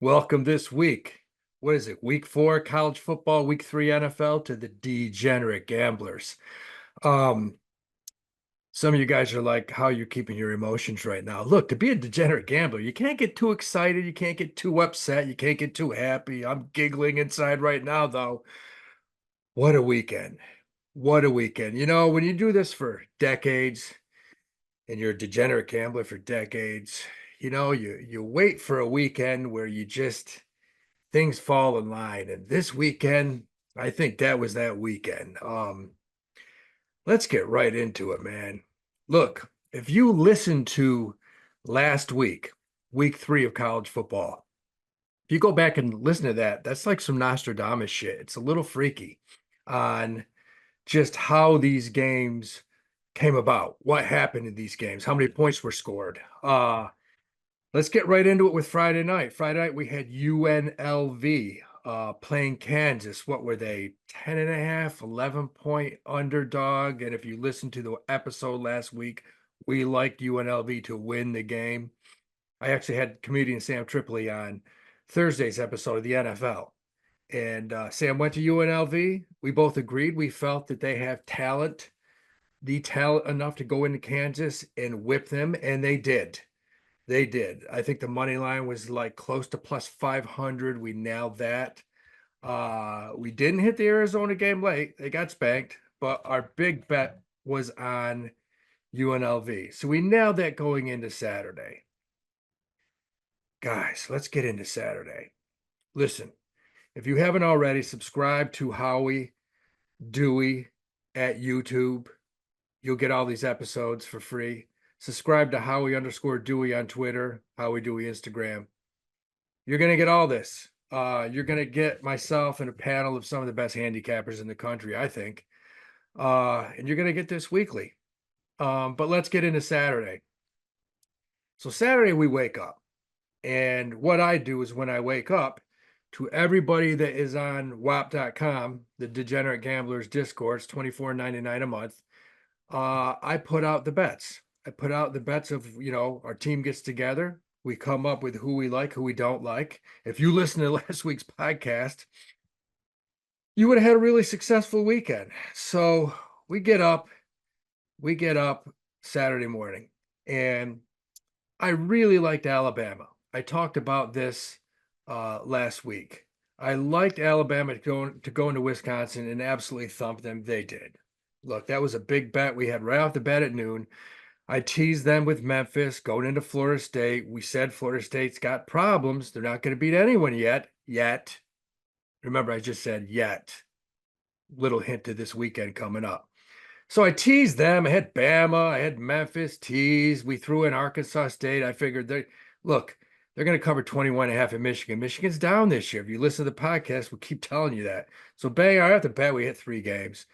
Welcome this week. What is it? Week 4 college football, week 3 NFL to the Degenerate Gamblers. Um, some of you guys are like, how are you keeping your emotions right now? Look, to be a degenerate gambler, you can't get too excited, you can't get too upset, you can't get too happy. I'm giggling inside right now, though. What a weekend. What a weekend. You know, when you do this for decades and you're a degenerate gambler for decades, you wait for a weekend where you just things fall in line. And this weekend, I think that was that weekend. Let's get right into it, man. Look, if you listen to last week, week 3 of college football, if you go back and listen to that, that's like some Nostradamus shit. It's a little freaky on just how these games came about, what happened in these games, how many points were scored. Let's get right into it with Friday night. Friday night, we had UNLV playing Kansas. What were they? 10 and a half, 11-point underdog. And if you listened to the episode last week, we liked UNLV to win the game. I actually had comedian Sam Tripoli on Thursday's episode of the NFL. And Sam went to UNLV. We both agreed. We felt that they have talent, the talent enough to go into Kansas and whip them. And they did. They did. I think the money line was like close to plus 500. We nailed that. We didn't hit the Arizona game late. They got spanked, but our big bet was on UNLV. So we nailed that going into Saturday. Guys, let's get into Saturday. Listen, if you haven't already, subscribe to Howie Dewey at YouTube. You'll get all these episodes for free. Subscribe to Howie_Dewey on Twitter, Howie Dewey Instagram. You're going to get all this. You're going to get myself and a panel of some of the best handicappers in the country, I think. And you're going to get this weekly. But let's get into Saturday. So Saturday we wake up. And what I do is when I wake up, to everybody that is on Whop.com, the Degenerate Gamblers Discord, it's $24.99 a month. I put out the bets. I put out the bets of, our team gets together. We come up with who we like, who we don't like. If you listen to last week's podcast, you would have had a really successful weekend. So we get up Saturday morning, and I really liked Alabama. I talked about this last week. I liked Alabama to go into Wisconsin and absolutely thump them. They did. Look, that was a big bet we had right off the bat at noon. I teased them with Memphis going into Florida State. We said Florida State's got problems. They're not going to beat anyone yet. Remember, I just said yet. Little hint to this weekend coming up. So I teased them. I had Bama. I had Memphis teased. We threw in Arkansas State. I figured they're going to cover 21.5 in Michigan. Michigan's down this year. If you listen to the podcast, we keep telling you that. So bang, I have to bet we hit 3 games.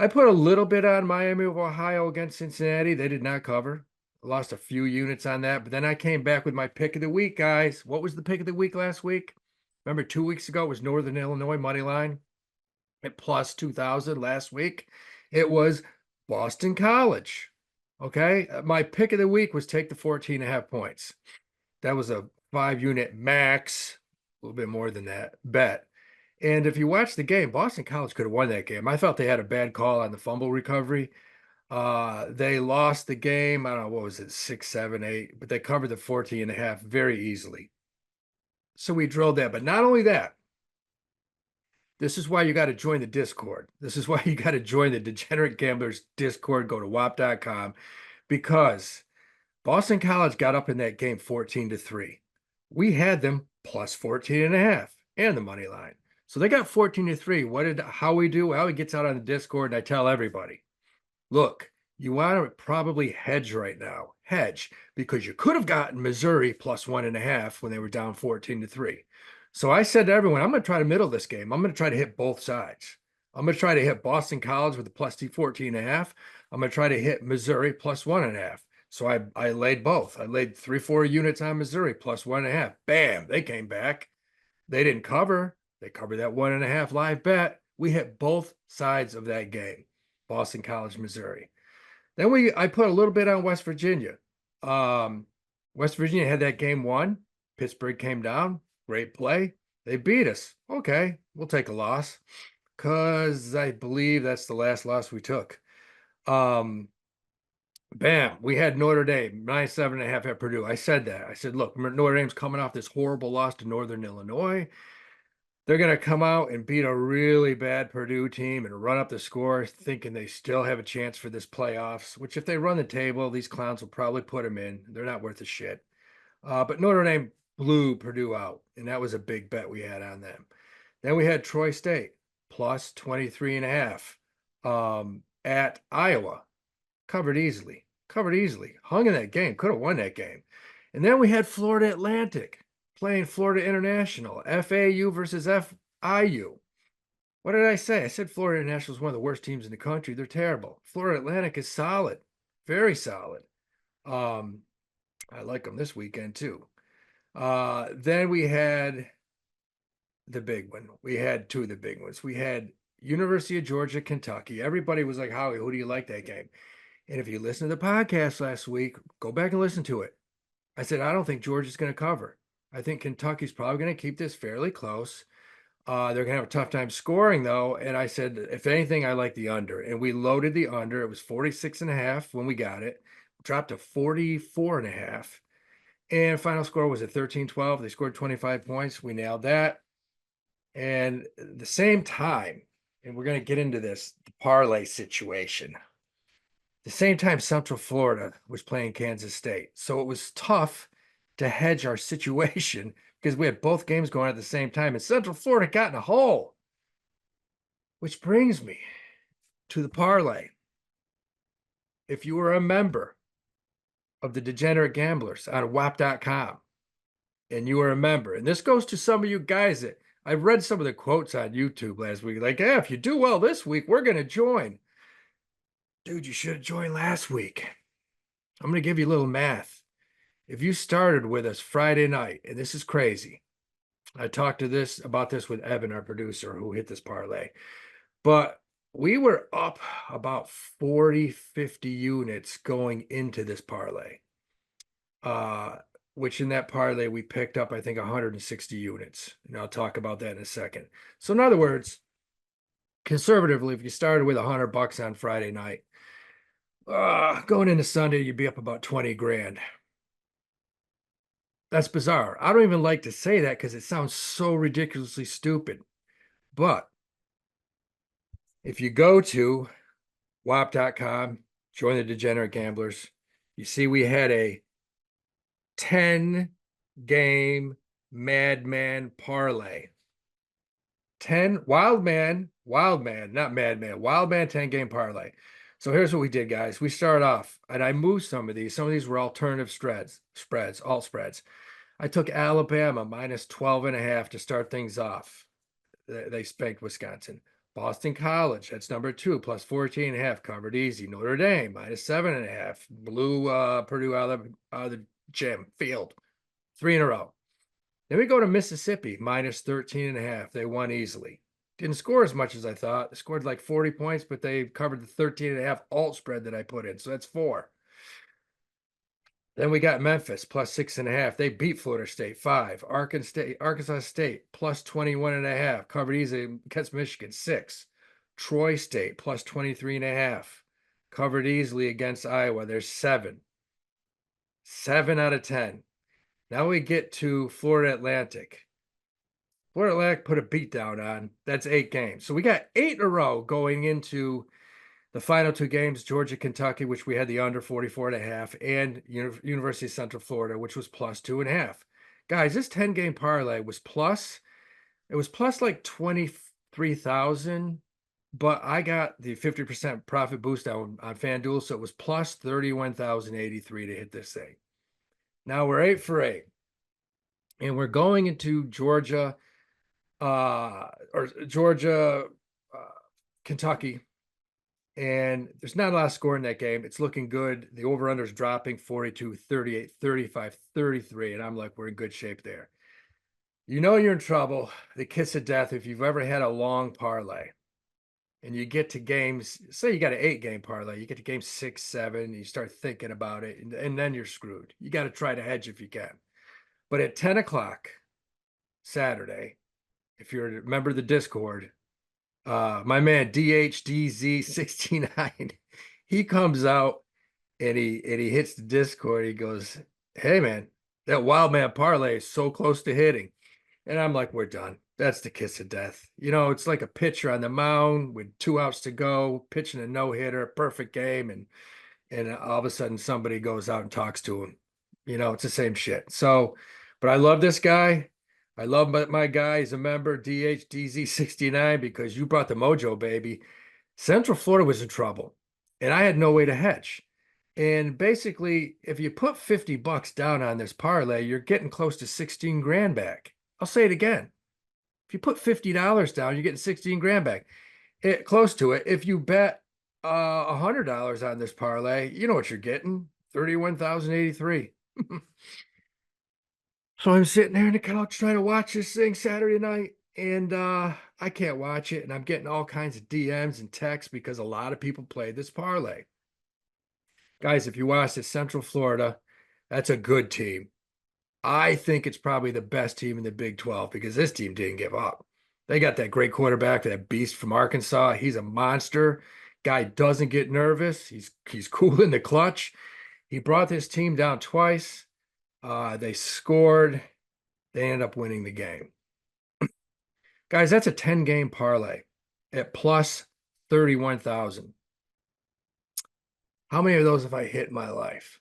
I put a little bit on Miami of Ohio against Cincinnati. They did not cover. I lost a few units on that, but then I came back with my pick of the week, guys. What was the pick of the week last week? Remember 2 weeks ago it was Northern Illinois money line at plus 2,000 last week. It was Boston College. Okay. My pick of the week was take the 14.5 points. That was a 5-unit max, a little bit more than that bet. And if you watch the game, Boston College could have won that game. I felt they had a bad call on the fumble recovery. They lost the game. I don't know, what was it, 6, 7, 8, but they covered the 14.5 very easily. So we drilled that. But not only that, this is why you got to join the Discord. This is why you got to join the Degenerate Gamblers Discord. Go to whop.com because Boston College got up in that game 14-3. We had them plus 14.5 and the money line. So they got 14-3. What did Howie do? Well, he gets out on the Discord and I tell everybody, look, you want to probably hedge right now. Hedge, because you could have gotten Missouri plus 1.5 when they were down 14-3. So I said to everyone, I'm going to try to middle this game. I'm going to try to hit both sides. I'm going to try to hit Boston College with the plus 14.5. I'm going to try to hit Missouri plus 1.5. So I laid both. I laid 3-4 units on Missouri plus 1.5. Bam, they came back. They didn't cover. They covered that 1.5 live bet. We hit both sides of that game, Boston College, Missouri. Then I put a little bit on West Virginia. West Virginia had that game won. Pittsburgh came down. Great play. They beat us. Okay, we'll take a loss because I believe that's the last loss we took. Um, Bam, we had Notre Dame, 9.5 at Purdue. I said that. I said, look, Notre Dame's coming off this horrible loss to Northern Illinois. They're going to come out and beat a really bad Purdue team and run up the score, thinking they still have a chance for this playoffs, which if they run the table, these clowns will probably put them in. They're not worth a shit. But Notre Dame blew Purdue out, and that was a big bet we had on them. Then we had Troy State plus 23.5 at Iowa. Covered easily, hung in that game, could have won that game. And then we had Florida Atlantic playing Florida International, FAU versus FIU. What did I say? I said Florida International is one of the worst teams in the country. They're terrible. Florida Atlantic is solid, very solid. I like them this weekend too. Then we had the big one. We had two of the big ones. We had University of Georgia, Kentucky. Everybody was like, Howie, who do you like that game? And if you listen to the podcast last week, go back and listen to it. I said, I don't think Georgia's going to cover. I think Kentucky's probably going to keep this fairly close. They're going to have a tough time scoring, though. And I said, if anything, I like the under. And we loaded the under. It was 46.5 when we got it. Dropped to 44.5. And final score was at 13-12. They scored 25 points. We nailed that. And at the same time, and we're going to get into this, the parlay situation. The same time, Central Florida was playing Kansas State. So it was tough to hedge our situation because we had both games going at the same time. And Central Florida got in a hole. Which brings me to the parlay. If you were a member of the Degenerate Gamblers on Whop.com, and you were a member, and this goes to some of you guys that I read some of the quotes on YouTube last week, like, yeah, if you do well this week, we're going to join. Dude, you should have joined last week. I'm going to give you a little math. If you started with us Friday night, and this is crazy, I talked about this with Evan, our producer, who hit this parlay, but we were up about 40, 50 units going into this parlay, which in that parlay we picked up, I think, 160 units. And I'll talk about that in a second. So in other words, conservatively, if you started with $100 on Friday night, going into Sunday, you'd be up about 20 grand. That's bizarre. I don't even like to say that because it sounds so ridiculously stupid. But if you go to Whop.com, join the Degenerate Gamblers, you see we had a 10-game Madman parlay. 10 Wild Man, not Madman, Wild Man 10-game parlay. So here's what we did, guys. We started off, and I moved some of these. Some of these were alternative alt spreads. I took Alabama minus 12.5 to start things off. They spanked Wisconsin. Boston College, that's number 2, plus 14.5, covered easy. Notre Dame, minus 7.5, blew Purdue out of the gym field. 3 in a row. Then we go to Mississippi, minus 13.5. They won easily. Didn't score as much as I thought. They scored like 40 points, but they covered the 13.5 alt spread that I put in. So that's 4. Then we got Memphis, plus 6.5. They beat Florida State, 5. Arkansas State, plus 21.5. Covered easy against Michigan, 6. Troy State, plus 23.5. Covered easily against Iowa. There's 7. 7 out of 10. Now we get to Florida Atlantic. Florida Atlantic put a beat down on. That's 8 games. So we got 8 in a row going into the final 2 games, Georgia, Kentucky, which we had the under 44.5, and University of Central Florida, which was plus 2.5. Guys, this 10-game parlay was plus. It was plus like 23,000, but I got the 50% profit boost on FanDuel, so it was plus 31,083 to hit this thing. Now we're 8 for 8. And we're going into Georgia, Kentucky. And there's not a lot of score in that game. It's looking good. The over-under is dropping 42, 38, 35, 33. And I'm like, we're in good shape there. You know you're in trouble. The kiss of death if you've ever had a long parlay. And you get to games, say you got an 8-game parlay. You get to game 6, 7, and you start thinking about it. And then you're screwed. You got to try to hedge if you can. But at 10 o'clock Saturday, if you're a member of the Discord, my man DHDZ69, he comes out and he hits the Discord. He goes, "Hey man, that wild man parlay is so close to hitting." And I'm like, we're done. That's the kiss of death. It's like a pitcher on the mound with 2 outs to go, pitching a no-hitter, perfect game, and all of a sudden somebody goes out and talks to him. It's the same shit. So, but I love this guy. I love my guy. He's a member, DHDZ69, because you brought the mojo, baby. Central Florida was in trouble, and I had no way to hedge. And basically, if you put $50 down on this parlay, you're getting close to 16 grand back. I'll say it again. If you put $50 down, you're getting 16 grand back. Close to it. If you bet $100 on this parlay, you know what you're getting. 31,083. So I'm sitting there on the couch trying to watch this thing Saturday night, and I can't watch it, and I'm getting all kinds of DMs and texts because a lot of people played this parlay. Guys, if you watch this, Central Florida, that's a good team. I think it's probably the best team in the Big 12 because this team didn't give up. They got that great quarterback, that beast from Arkansas. He's a monster. Guy doesn't get nervous. He's cool in the clutch. He brought this team down twice. They scored. They ended up winning the game. Guys, that's a 10-game parlay at plus 31,000. How many of those have I hit in my life?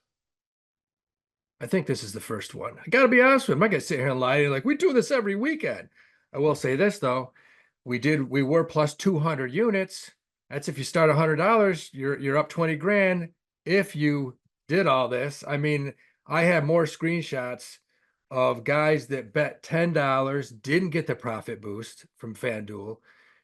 I think this is the first one. I got to be honest with you. I'm not going to sit here and lie to you like we do this every weekend. I will say this though. We were plus 200 units. That's if you start $100, you're up 20 grand. If you did all this, I mean, I have more screenshots of guys that bet $10, didn't get the profit boost from FanDuel.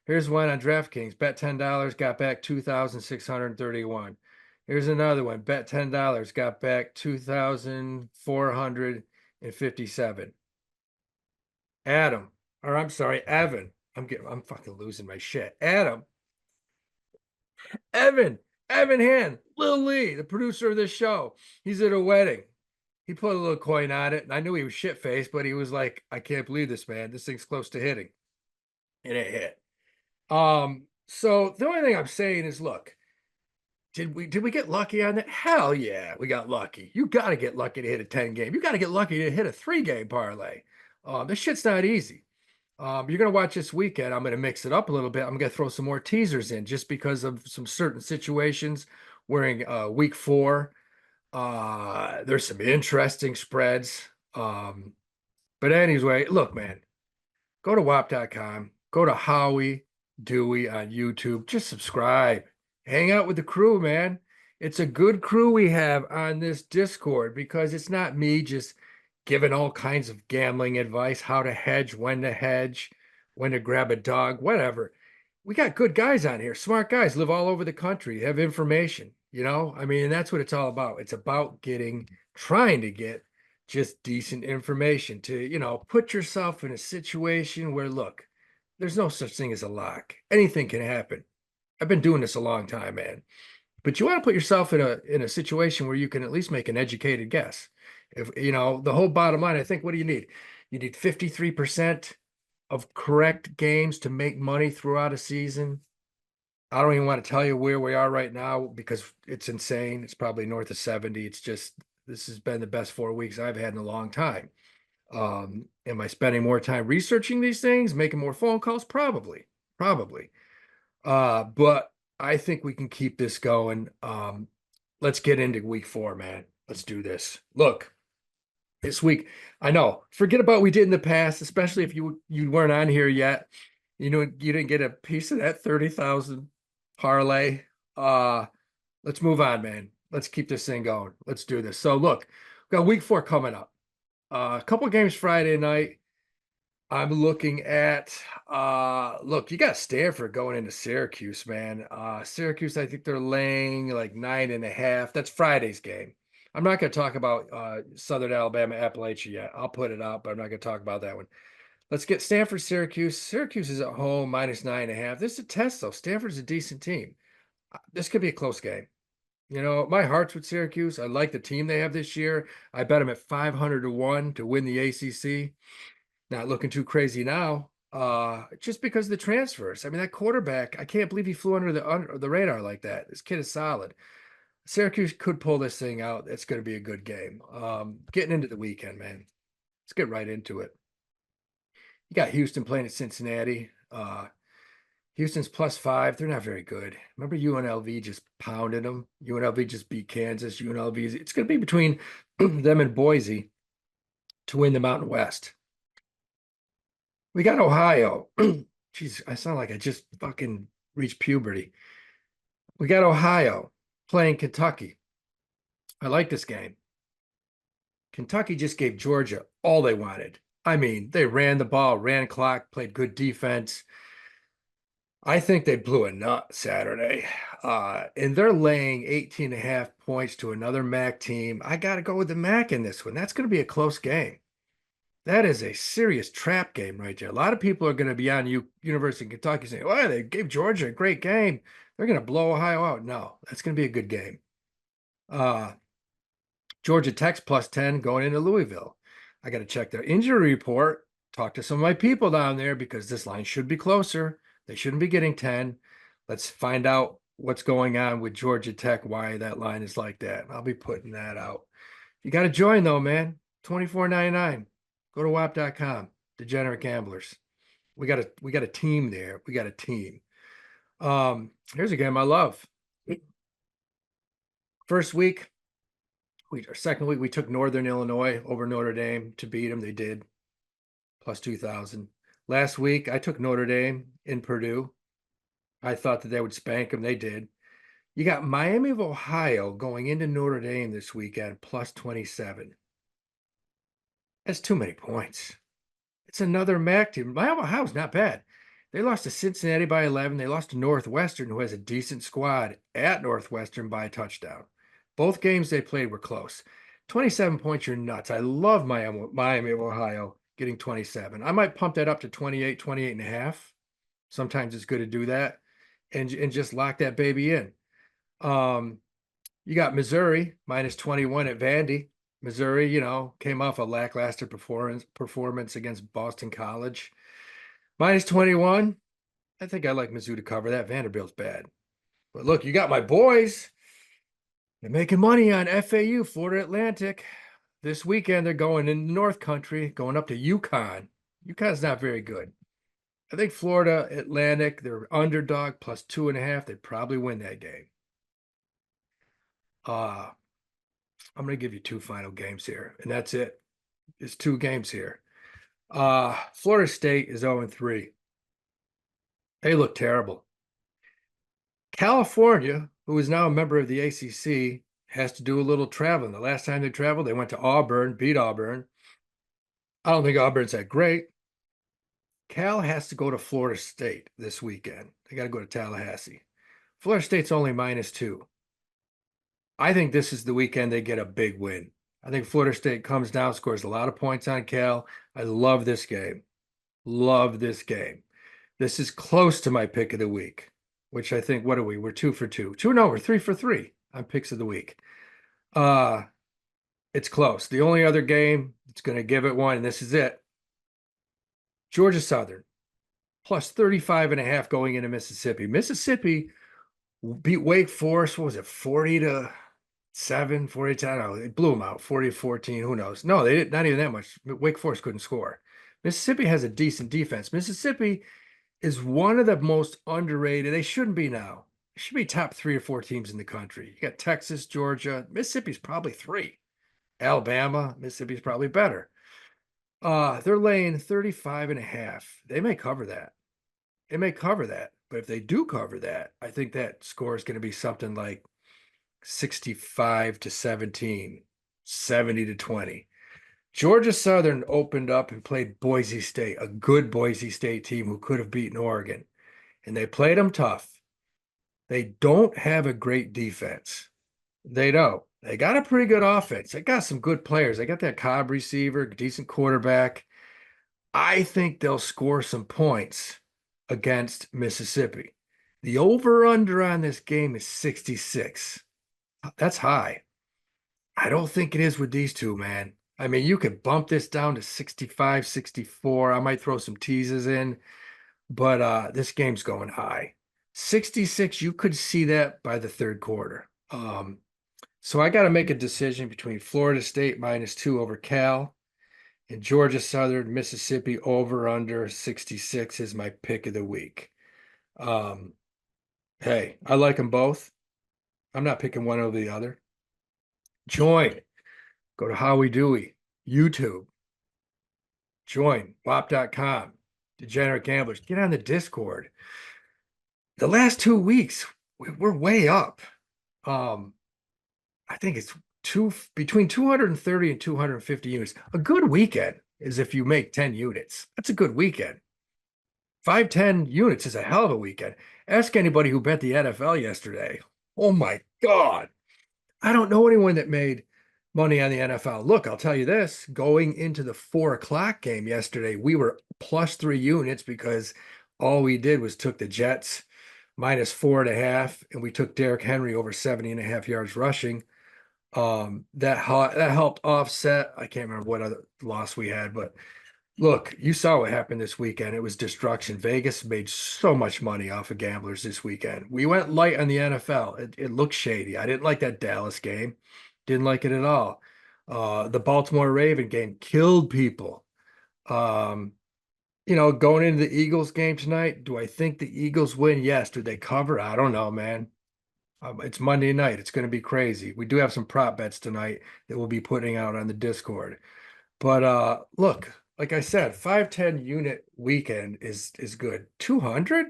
Here's one on DraftKings, bet $10, got back 2,631. Here's another one, bet $10, got back 2,457. Adam, or I'm sorry, Evan. I'm fucking losing my shit. Evan Han, Lil Lee, the producer of this show. He's at a wedding. He put a little coin on it, and I knew he was shit-faced, but he was like, I can't believe this, man. This thing's close to hitting. And it hit. So the only thing I'm saying is, look, did we get lucky on that? Hell yeah, we got lucky. You got to get lucky to hit a 10-game. You got to get lucky to hit a 3-game parlay. This shit's not easy. You're going to watch this weekend. I'm going to mix it up a little bit. I'm going to throw some more teasers in just because of some certain situations. We're in week 4. There's some interesting spreads. But anyway, look, man, go to whop.com, go to Howie Dewey on YouTube, just subscribe, hang out with the crew, man. It's a good crew we have on this Discord because it's not me just giving all kinds of gambling advice, how to hedge, when to grab a dog, whatever. We got good guys on here, smart guys, live all over the country, have information, I mean, and that's what it's all about. It's about trying to get just decent information to, put yourself in a situation where, look, there's no such thing as a lock. Anything can happen. I've been doing this a long time, man. But you want to put yourself in a situation where you can at least make an educated guess. If the whole bottom line, I think, what do you need? You need 53% of correct games to make money throughout a season. I don't even want to tell you where we are right now because it's insane. It's probably north of 70. It's just, this has been the best 4 weeks I've had in a long time. Am I spending more time researching these things, making more phone calls? Probably. But I think we can keep this going. Let's get into week 4, man. Let's do this. Look, this week, I know, forget about what we did in the past, especially if you weren't on here yet. You didn't get a piece of that 30,000 parlay. Let's move on, man. Let's keep this thing going. Let's do this. So look, we've got week 4 coming up. A couple games Friday night. I'm looking at look, you got Stanford going into Syracuse, man. Syracuse, I think they're laying like 9.5. That's Friday's game. I'm not going to talk about Southern Alabama, Appalachia yet. I'll put it out, but I'm not going to talk about that one. Let's get Stanford, Syracuse. Syracuse is at home, minus 9.5. This is a test, though. Stanford's a decent team. This could be a close game. My heart's with Syracuse. I like the team they have this year. I bet them at 500 to 1 to win the ACC. Not looking too crazy now. Just because of the transfers. I mean, that quarterback, I can't believe he flew under the radar like that. This kid is solid. Syracuse could pull this thing out. It's going to be a good game. Getting into the weekend, man. Let's get right into it. You got Houston playing at Cincinnati. Houston's +5. They're not very good. Remember UNLV just pounded them? UNLV just beat Kansas. UNLV, it's going to be between them and Boise to win the Mountain West. We got Ohio. Jeez, I sound like I just fucking reached puberty. We got Ohio playing Kentucky. I like this game. Kentucky just gave Georgia all they wanted. I mean, they ran the ball, ran clock, played good defense. I think they blew a nut Saturday. And they're laying 18 and a half points to another MAC team. I got to go with the MAC in this one. That's going to be a close game. That is a serious trap game right there. A lot of people are going to be on University of Kentucky saying, well, they gave Georgia a great game. They're going to blow Ohio out. No, that's going to be a good game. Georgia Tech's +10 going into Louisville. I got to check their injury report, talk to some of my people down there because this line should be closer. They shouldn't be getting 10. Let's find out what's going on with Georgia Tech, why that line is like that. I'll be putting that out. You got to join though, man. $24.99. Go to Whop.com. Degenerate Gamblers. We got a team there. We got a team. Here's a game I love. First week, our second week, we took Northern Illinois over Notre Dame to beat them. They did +2,000. Last week, I took Notre Dame in Purdue. I thought that they would spank them. They did. You got Miami of Ohio going into Notre Dame this weekend +27. That's too many points. It's another MAC team. Miami of Ohio's not bad. They lost to Cincinnati by 11. They lost to Northwestern, who has a decent squad, at Northwestern by a touchdown. Both games they played were close. 27 points, you're nuts. I love Miami of Ohio getting 27. I might pump that up to 28, 28 and a half. Sometimes it's good to do that and just lock that baby in. You got Missouri -21 at Vandy. Missouri, came off a lackluster performance against Boston College. -21. I think I like Mizzou to cover that. Vanderbilt's bad. But look, you got my boys. They're making money on FAU, Florida Atlantic. This weekend, they're going in the North Country, going up to UConn. UConn's not very good. I think Florida Atlantic, they're underdog +2.5. They probably win that game. I'm going to give you two final games here, and that's it. It's two games here. Florida State is 0-3. They look terrible. California, who is now a member of the ACC, has to do a little traveling. The last time they traveled, they went to Auburn, beat Auburn. I don't think Auburn's that great. Cal has to go to Florida State this weekend. They got to go to Tallahassee. Florida State's only -2. I think this is the weekend they get a big win. I think Florida State comes down, scores a lot of points on Cal. I love this game. Love this game. This is close to my pick of the week, which I think, what are we? We're 2 for 2. No, we're 3 for 3 on picks of the week. It's close. The only other game that's going to give it one, and this is it. Georgia Southern, +35.5 going into Mississippi. Mississippi beat Wake Forest, what was it, 40-7, 40-10? I don't know. They blew them out, 40-14, who knows? No, they didn't, not even that much. Wake Forest couldn't score. Mississippi has a decent defense. Mississippi is one of the most underrated. They shouldn't be now. It should be top 3 or 4 teams in the country. You got Texas, Georgia. Mississippi's probably 3. Alabama, Mississippi's probably better. They're laying 35.5. They may cover that. It may cover that. But if they do cover that, I think that score is going to be something like 65-17, 70-20. Georgia Southern opened up and played Boise State, a good Boise State team who could have beaten Oregon. And they played them tough. They don't have a great defense. They don't. They got a pretty good offense. They got some good players. They got that Cobb receiver, decent quarterback. I think they'll score some points against Mississippi. The over-under on this game is 66. That's high. I don't think it is with these two, man. I mean, you could bump this down to 65, 64. I might throw some teases in, but this game's going high. 66, you could see that by the third quarter. So I got to make a decision between Florida State -2 over Cal and Georgia Southern, Mississippi over under 66 is my pick of the week. Um, hey, I like them both. I'm not picking one over the other. Join. Go to Howie Dewey, YouTube. Join Whop.com. Degenerate Gamblers. Get on the Discord. The last 2 weeks, we're way up. Um, I think it's between 230 and 250 units. A good weekend is if you make 10 units. That's a good weekend. 5, 10 units is a hell of a weekend. Ask anybody who bet the NFL yesterday. Oh my God. I don't know anyone that made money on the NFL. Look, I'll tell you this, going into the 4 o'clock game yesterday, we were +3 units because all we did was took the Jets -4.5, and we took Derrick Henry over 70.5 yards rushing. That helped offset. I can't remember what other loss we had, but look, you saw what happened this weekend. It was destruction. Vegas made so much money off of gamblers this weekend. We went light on the NFL. It looked shady. I didn't like that Dallas game. Didn't like it at all. The Baltimore Raven game killed people. Um, going into the Eagles game tonight, do I think the Eagles win? Yes. Do they cover? I don't know, man. It's Monday night. It's going to be crazy. We do have some prop bets tonight that we'll be putting out on the Discord. But look, like I said, 5, 10 unit weekend is good. 200?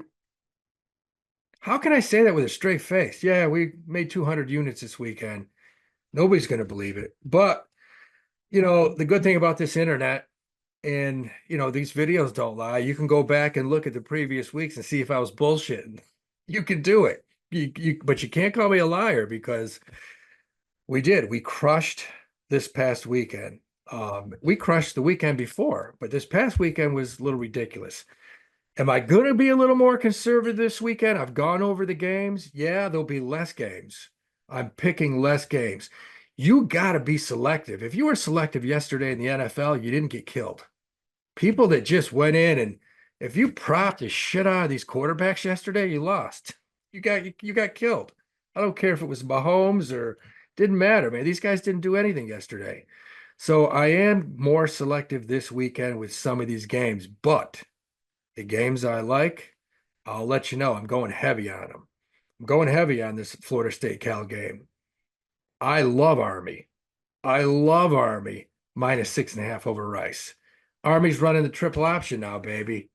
How can I say that with a straight face? Yeah, we made 200 units this weekend. Nobody's going to believe it. But, the good thing about this internet and, these videos don't lie. You can go back and look at the previous weeks and see if I was bullshitting. You can do it. But you can't call me a liar because we did. We crushed this past weekend. We crushed the weekend before, but this past weekend was a little ridiculous. Am I going to be a little more conservative this weekend? I've gone over the games. Yeah, there'll be less games. I'm picking less games. You got to be selective. If you were selective yesterday in the NFL, you didn't get killed. People that just went in and if you propped the shit out of these quarterbacks yesterday, you lost. You got killed. I don't care if it was Mahomes or didn't matter, man. These guys didn't do anything yesterday. So I am more selective this weekend with some of these games, but the games I like, I'll let you know. I'm going heavy on them. I'm going heavy on this Florida State Cal game. I love Army. I love Army -6.5 over Rice. Army's running the triple option now, baby.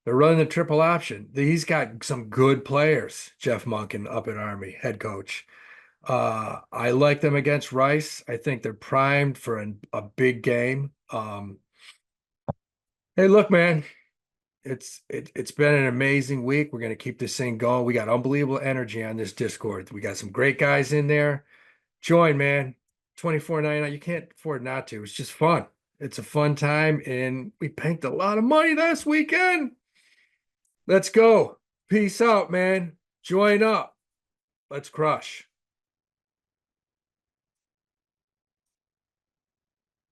They're running the triple option. He's got some good players, Jeff Monken up at Army, head coach. I like them against Rice. I think they're primed for a big game. Hey, look, man, it's been an amazing week. We're gonna keep this thing going. We got unbelievable energy on this Discord. We got some great guys in there. Join, man. 24.99. You can't afford not to. It's just fun. It's a fun time, and we banked a lot of money this weekend. Let's go. Peace out, man. Join up. Let's crush.